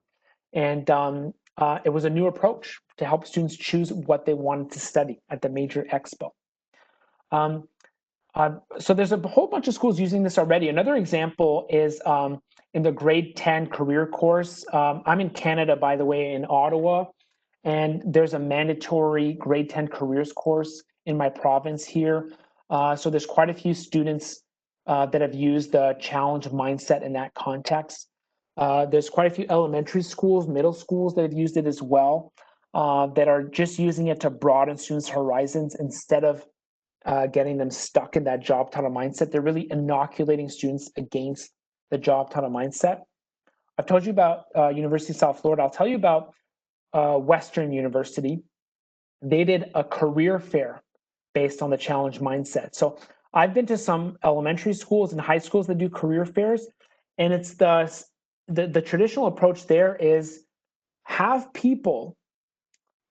And it was a new approach to help students choose what they wanted to study at the major expo. So there's a whole bunch of schools using this already. Another example is in the grade 10 career course. I'm in Canada, by the way, in Ottawa, and there's a mandatory grade 10 careers course in my province here. So there's quite a few students that have used the challenge mindset in that context. There's quite a few elementary schools, middle schools that have used it as well, that are just using it to broaden students' horizons instead of getting them stuck in that job title mindset. They're really inoculating students against the job title mindset. I've told you about University of South Florida. I'll tell you about Western University. They did a career fair based on the challenge mindset. So I've been to some elementary schools and high schools that do career fairs, and it's the traditional approach there is have people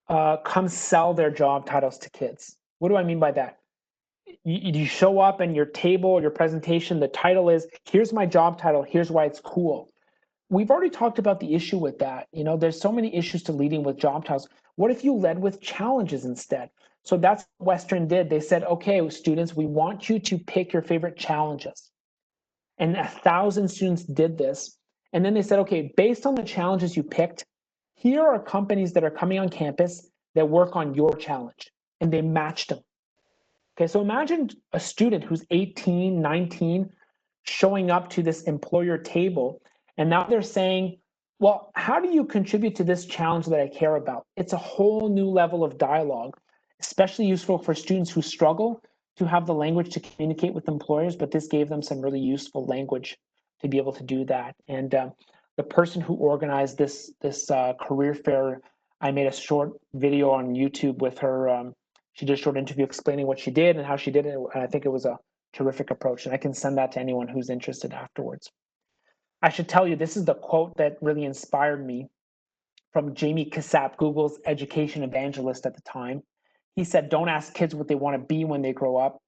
come sell their job titles to kids. What do I mean by that? You show up and your table, your presentation, the title is, here's my job title, here's why it's cool. We've already talked about the issue with that. There's so many issues to leading with job titles. What if you led with challenges instead? So that's what Western did. They said, okay, students, we want you to pick your favorite challenges. And 1,000 students did this. And then they said, okay, based on the challenges you picked, here are companies that are coming on campus that work on your challenge. And they matched them. Okay, so imagine a student who's 18, 19, showing up to this employer table, and now they're saying, well, how do you contribute to this challenge that I care about? It's a whole new level of dialogue, especially useful for students who struggle to have the language to communicate with employers, but this gave them some really useful language to be able to do that. And the person who organized this career fair, I made a short video on YouTube with her. She did a short interview explaining what she did and how she did it, and I think it was a terrific approach, and I can send that to anyone who's interested afterwards. I should tell you, this is the quote that really inspired me, from Jamie Cassapp, Google's education evangelist at the time. He said, don't ask kids what they want to be when they grow up.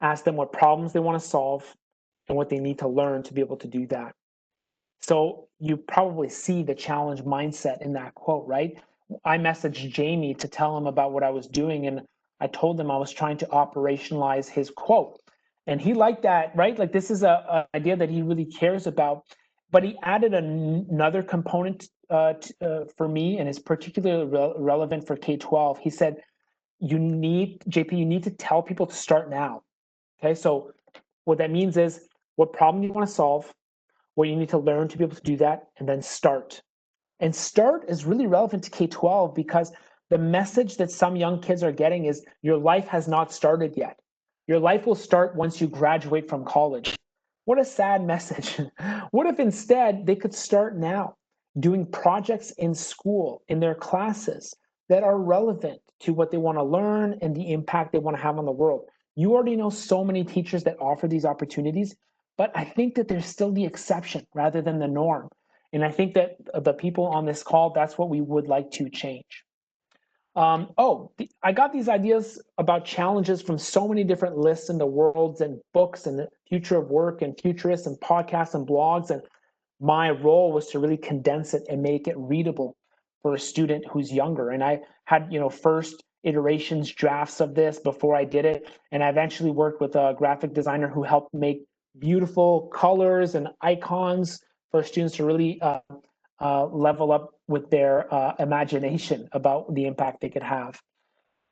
Ask them what problems they want to solve and what they need to learn to be able to do that. So you probably see the challenge mindset in that quote, right? I messaged Jamie to tell him about what I was doing, and I told him I was trying to operationalize his quote. And he liked that, right? Like, this is a idea that he really cares about. But he added another component for me, and is particularly relevant for K-12. He said, JP, you need to tell people to start now. Okay, so what that means is what problem you want to solve, what you need to learn to be able to do that, and then start. And start is really relevant to K-12 because the message that some young kids are getting is your life has not started yet. Your life will start once you graduate from college. What a sad message. What if instead they could start now doing projects in school, in their classes, that are relevant to what they want to learn and the impact they want to have on the world? You already know so many teachers that offer these opportunities, but I think that there's still the exception rather than the norm. And I think that the people on this call, that's what we would like to change. I got these ideas about challenges from so many different lists in the worlds and books and the future of work and futurists and podcasts and blogs. And my role was to really condense it and make it readable for a student who's younger. And I had, first iterations, drafts of this before I did it. And I eventually worked with a graphic designer who helped make beautiful colors and icons for students to really level up with their imagination about the impact they could have.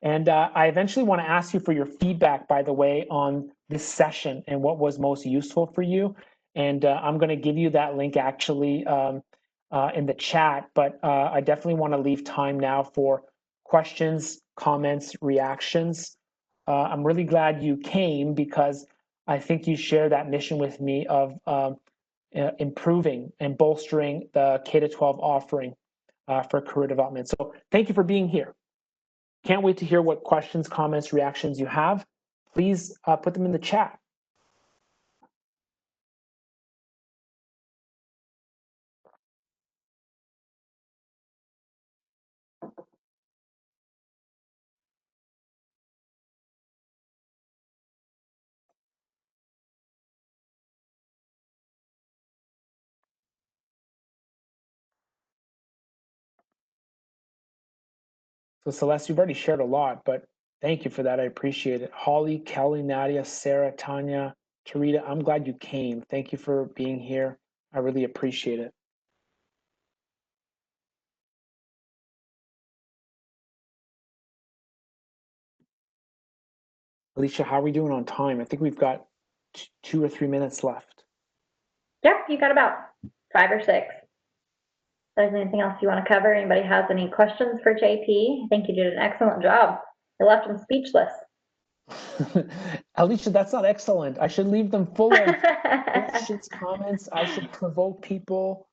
And I eventually want to ask you for your feedback, by the way, on this session and what was most useful for you. And I'm going to give you that link actually in the chat, but I definitely want to leave time now for questions, comments, reactions. I'm really glad you came because I think you share that mission with me of improving and bolstering the K-12 offering for career development. So thank you for being here. Can't wait to hear what questions, comments, reactions you have. Please put them in the chat. So Celeste, you've already shared a lot, but thank you for that. I appreciate it. Holly, Kelly, Nadia, Sarah, Tanya, Tarita, I'm glad you came. Thank you for being here. I really appreciate it. Alicia, how are we doing on time? I think we've got 2 or 3 minutes left. Yep, you got about 5 or 6. If there's anything else you want to cover, anybody has any questions for JP? I think you did an excellent job. You left them speechless. Alicia, that's not excellent. I should leave them full of questions, comments. I should provoke people.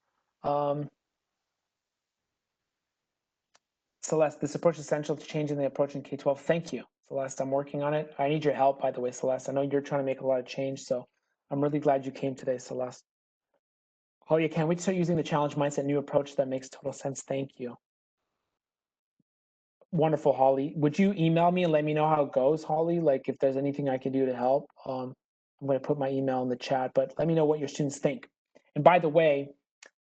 Celeste, this approach is essential to changing the approach in K-12. Thank you, Celeste. I'm working on it. I need your help, by the way, Celeste. I know you're trying to make a lot of change, so I'm really glad you came today, Celeste. Oh, yeah, can't wait to start using the challenge mindset new approach. That makes total sense. Thank you. Wonderful, Holly. Would you email me and let me know how it goes, Holly? Like if there's anything I can do to help. I'm going to put my email in the chat, but let me know what your students think. And by the way,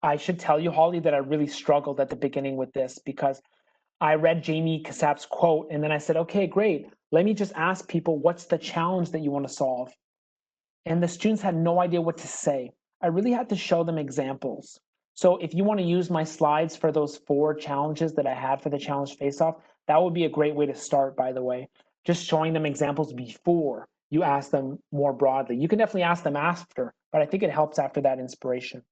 I should tell you, Holly, that I really struggled at the beginning with this because I read Jamie Cassapp's quote and then I said, okay, great. Let me just ask people, what's the challenge that you want to solve? And the students had no idea what to say. I really had to show them examples. So if you want to use my slides for those 4 challenges that I had for the challenge face-off, that would be a great way to start, by the way. Just showing them examples before you ask them more broadly. You can definitely ask them after, but I think it helps after that inspiration.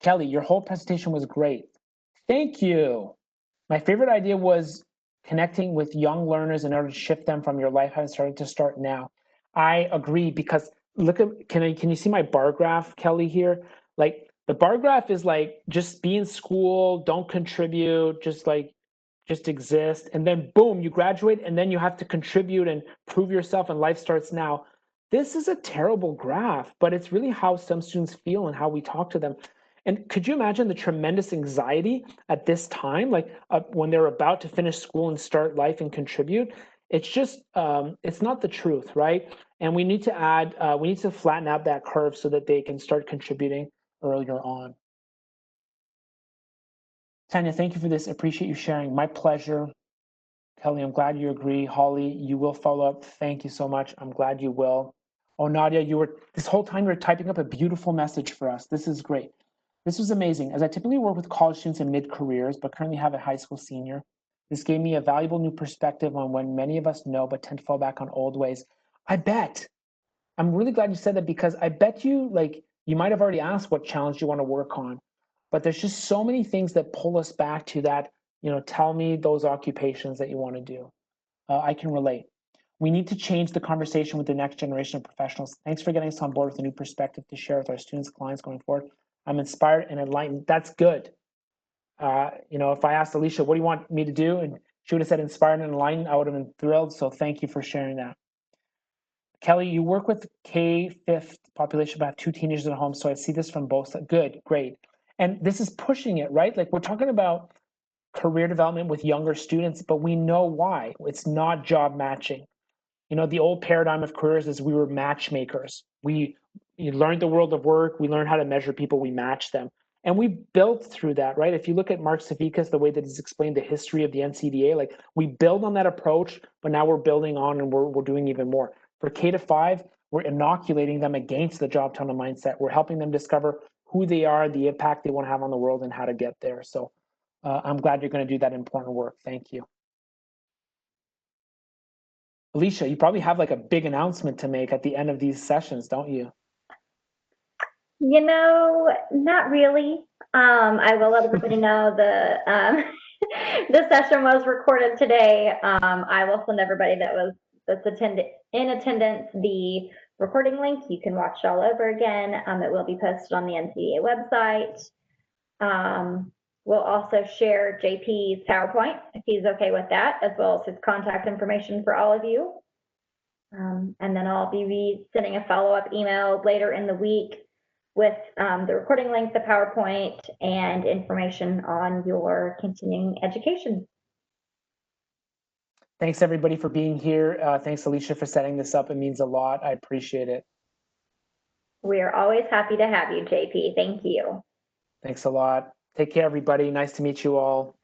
Kelly, your whole presentation was great. Thank you. My favorite idea was connecting with young learners in order to shift them from your life having started to start now. I agree, because look at, can you see my bar graph, Kelly, here? Like the bar graph is like, just be in school, don't contribute, just exist. And then boom, you graduate, and then you have to contribute and prove yourself, and life starts now. This is a terrible graph, but it's really how some students feel and how we talk to them. And could you imagine the tremendous anxiety at this time, like when they're about to finish school and start life and contribute? It's just, it's not the truth, right? And we need to flatten out that curve so that they can start contributing earlier on. Tanya, thank you for this. Appreciate you sharing. My pleasure. Kelly, I'm glad you agree. Holly, you will follow up. Thank you so much. I'm glad you will. Oh, Nadia, this whole time you were typing up a beautiful message for us. This is great. This was amazing. As I typically work with college students in mid-careers, but currently have a high school senior, this gave me a valuable new perspective on when many of us know but tend to fall back on old ways. I bet. I'm really glad you said that, because I bet you, like, you might have already asked what challenge you want to work on, but there's just so many things that pull us back to that, tell me those occupations that you want to do. I can relate. We need to change the conversation with the next generation of professionals. Thanks for getting us on board with a new perspective to share with our students, clients going forward. I'm inspired and enlightened. That's good. If I asked Alicia, what do you want me to do? And she would have said inspired and enlightened, I would have been thrilled. So thank you for sharing that. Kelly, you work with K-5 population, but have 2 teenagers at home. So I see this from both sides. Good, great. And this is pushing it, right? Like, we're talking about career development with younger students, but we know why. It's not job matching. The old paradigm of careers is we were matchmakers. We learned the world of work. We learned how to measure people. We match them. And we built through that, right? If you look at Mark Savikas, the way that he's explained the history of the NCDA, like, we build on that approach, but now we're building on, and we're doing even more. For K-5, we're inoculating them against the job tunnel mindset. We're helping them discover who they are, the impact they want to have on the world, and how to get there. So I'm glad you're going to do that important work. Thank you. Alicia, you probably have like a big announcement to make at the end of these sessions, don't you? Not really. I will let everybody know the session was recorded today. I will send everybody that's in attendance the recording link. You can watch it all over again. It will be posted on the NCDA website. We'll also share JP's PowerPoint, if he's okay with that, as well as his contact information for all of you. And then I'll be sending a follow-up email later in the week with the recording link, the PowerPoint, and information on your continuing education. Thanks, everybody, for being here. Thanks, Alicia, for setting this up. It means a lot. I appreciate it. We are always happy to have you, JP. Thank you. Thanks a lot. Take care, everybody. Nice to meet you all.